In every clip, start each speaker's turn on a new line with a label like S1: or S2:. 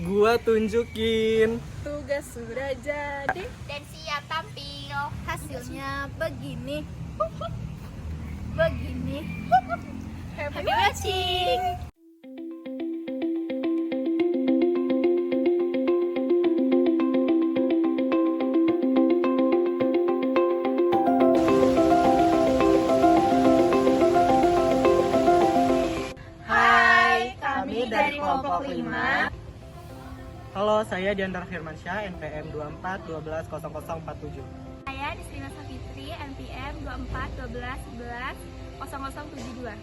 S1: Gua tunjukin.
S2: Tugas sudah jadi
S3: dan siap tampil.
S2: hasilnya begini. Begini. Happy
S3: watching.
S2: Hai, kami dari kelompok 5.
S1: Halo, saya Diandra Firmansyah, NPM 24120047.
S3: Saya Disrina Safitri, NPM 2412110072.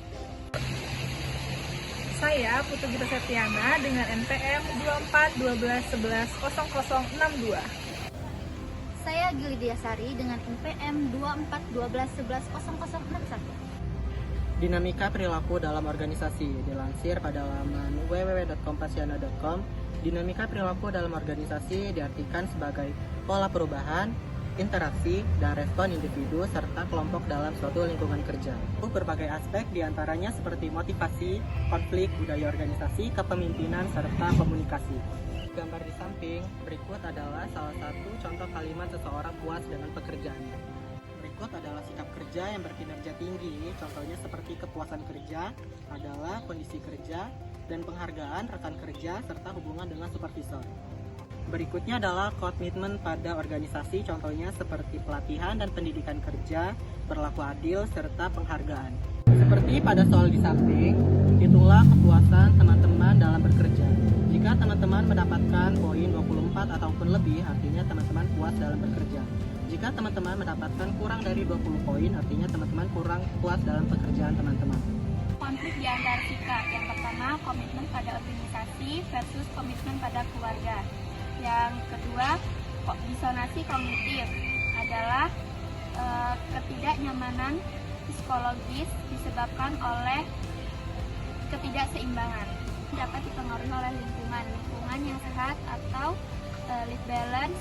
S2: Saya Putu Gita Septiana dengan NPM 2412110062.
S3: Saya Gili Diasari dengan NPM 2412110061.
S1: Dinamika perilaku dalam organisasi dilansir pada laman www.kompasiana.com. Dinamika perilaku dalam organisasi diartikan sebagai pola perubahan, interaksi, dan respon individu serta kelompok dalam suatu lingkungan kerja. Berbagai aspek diantaranya seperti motivasi, konflik, budaya organisasi, kepemimpinan, serta komunikasi. Gambar di samping berikut adalah salah satu contoh kalimat seseorang puas dengan pekerjaannya. Berikut adalah sikap kerja yang berkinerja tinggi, contohnya seperti kepuasan kerja, adalah kondisi kerja, dan penghargaan rekan kerja, serta hubungan dengan supervisor. Berikutnya adalah komitmen pada organisasi, contohnya seperti pelatihan dan pendidikan kerja, berlaku adil, serta penghargaan. Seperti pada soal di samping, hitunglah kepuasan teman-teman dalam bekerja. Jika teman-teman mendapatkan poin 24 ataupun lebih, artinya teman-teman puas dalam bekerja. Jika teman-teman mendapatkan kurang dari 20 poin, artinya teman-teman kurang puas dalam pekerjaan teman-teman.
S3: Konflik di antara sikap. Yang pertama, komitmen pada organisasi versus komitmen pada keluarga. Yang kedua, disonansi kognitif adalah ketidaknyamanan psikologis disebabkan oleh ketidakseimbangan. Dapat dipengaruhi oleh lingkungan yang sehat atau life balance,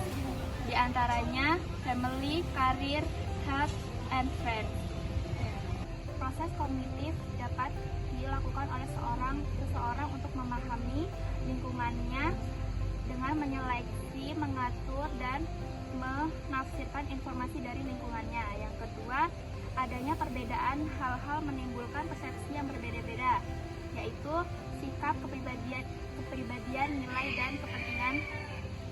S3: diantaranya family, career, health, and friends. Proses kognitif dapat dilakukan oleh seseorang untuk memahami lingkungannya dengan menyeleksi, mengatur, dan menafsirkan informasi dari lingkungannya. Yang kedua, adanya perbedaan hal-hal menimbulkan persepsi yang berbeda-beda, yaitu sikap, kepribadian, nilai, dan kepentingan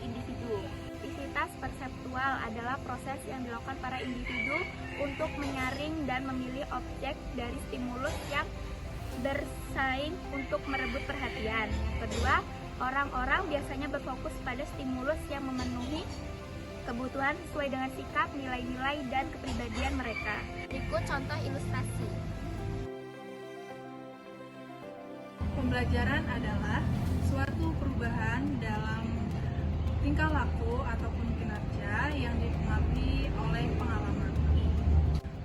S3: individu. Aktivitas perseptual adalah proses yang dilakukan para individu untuk menyaring dan memilih objek dari stimulus yang bersaing untuk merebut perhatian. Yang kedua, orang-orang biasanya berfokus pada stimulus yang memenuhi kebutuhan sesuai dengan sikap, nilai-nilai, dan kepribadian mereka. Berikut contoh ilustrasi.
S2: Pembelajaran adalah suatu perubahan dalam tingkah laku ataupun kinerja yang dipengaruhi oleh pengalaman.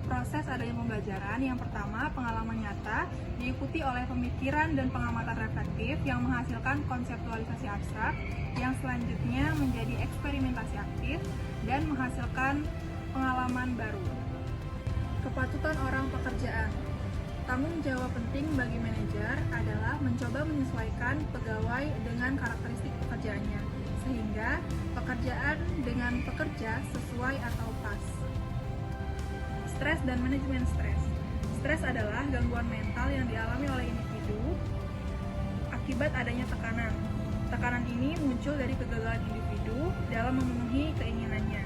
S2: Proses adanya pembelajaran yang pertama, pengalaman nyata, diikuti oleh pemikiran dan pengamatan reflektif yang menghasilkan konseptualisasi abstrak, yang selanjutnya menjadi eksperimentasi aktif dan menghasilkan pengalaman baru. Kepatutan orang pekerjaan. Tanggung jawab penting bagi manajer adalah mencoba menyesuaikan pegawai dengan karakteristik pekerjaannya, sehingga pekerjaan dengan pekerja sesuai atau pas. Stres dan manajemen stres. Stres adalah gangguan mental yang dialami oleh individu akibat adanya tekanan. Tekanan ini muncul dari kegagalan individu dalam memenuhi keinginannya.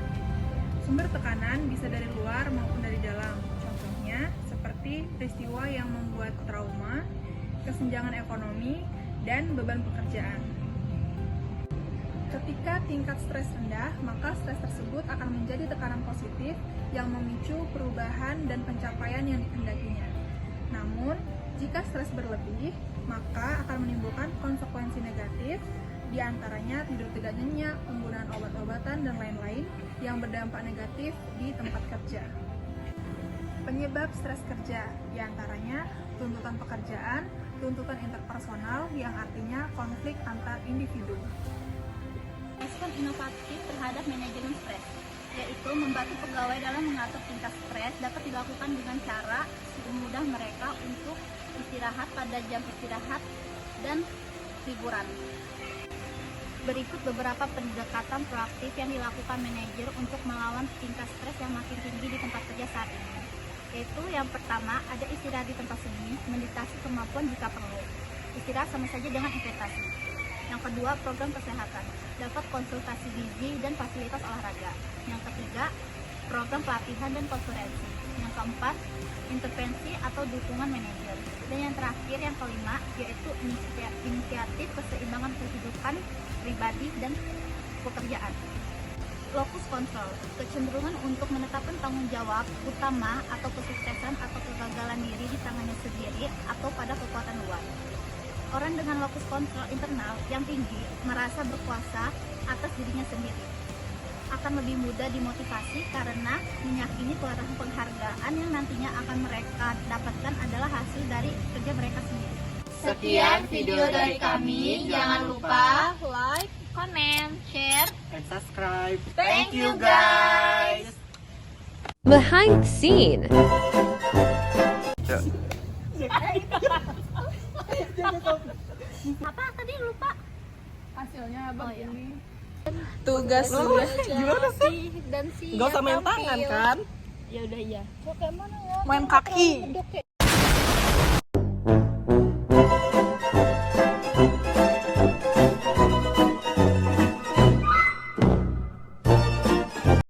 S2: Sumber tekanan bisa dari luar maupun dari dalam. Contohnya seperti peristiwa yang membuat trauma, kesenjangan ekonomi, dan beban pekerjaan. Ketika tingkat stres rendah, maka stres tersebut akan menjadi tekanan positif yang memicu perubahan dan pencapaian yang dikehendakinya. Namun, jika stres berlebih, maka akan menimbulkan konsekuensi negatif, diantaranya tidur tidak nyenyak, penggunaan obat-obatan, dan lain-lain yang berdampak negatif di tempat kerja. Penyebab stres kerja, diantaranya tuntutan pekerjaan, tuntutan interpersonal yang artinya konflik antar individu.
S3: Respon inovatif terhadap manajemen stres, yaitu membantu pegawai dalam mengatur tingkat stres dapat dilakukan dengan cara memudah mereka untuk istirahat pada jam istirahat dan hiburan.
S4: Berikut beberapa pendekatan proaktif yang dilakukan manajer untuk melawan tingkat stres yang makin tinggi di tempat kerja saat ini. Yaitu yang pertama, ada istirahat di tempat sunyi, meditasi kemampuan jika perlu. Istirahat sama saja dengan investasi. Yang kedua, program kesehatan. Dapat konsultasi gizi dan fasilitas olahraga. Yang ketiga, program pelatihan dan konferensi. Yang keempat, intervensi atau dukungan manajer. Dan yang terakhir, yang kelima, yaitu inisiatif keseimbangan kehidupan pribadi dan pekerjaan. Locus control, kecenderungan untuk menetapkan tanggung jawab utama atau kesuksesan atau kegagalan diri di tangannya sendiri atau pada kekuatan luar. Orang dengan locus control internal yang tinggi merasa berkuasa atas dirinya sendiri. Akan lebih mudah dimotivasi karena meyakini penghargaan yang nantinya akan mereka dapatkan adalah hasil dari kerja mereka sendiri.
S3: Sekian video dari kami. Jangan lupa
S4: like,
S3: comment, share.
S1: And subscribe.
S3: Thank you, guys.
S5: Behind the scene.
S4: Apa tadi lupa?
S2: Hasilnya abang ini.
S6: Tugas
S1: Gimana sih?
S4: Dan si
S1: Gak usah main tangan kan?
S4: Ya udah iya.
S6: main kaki.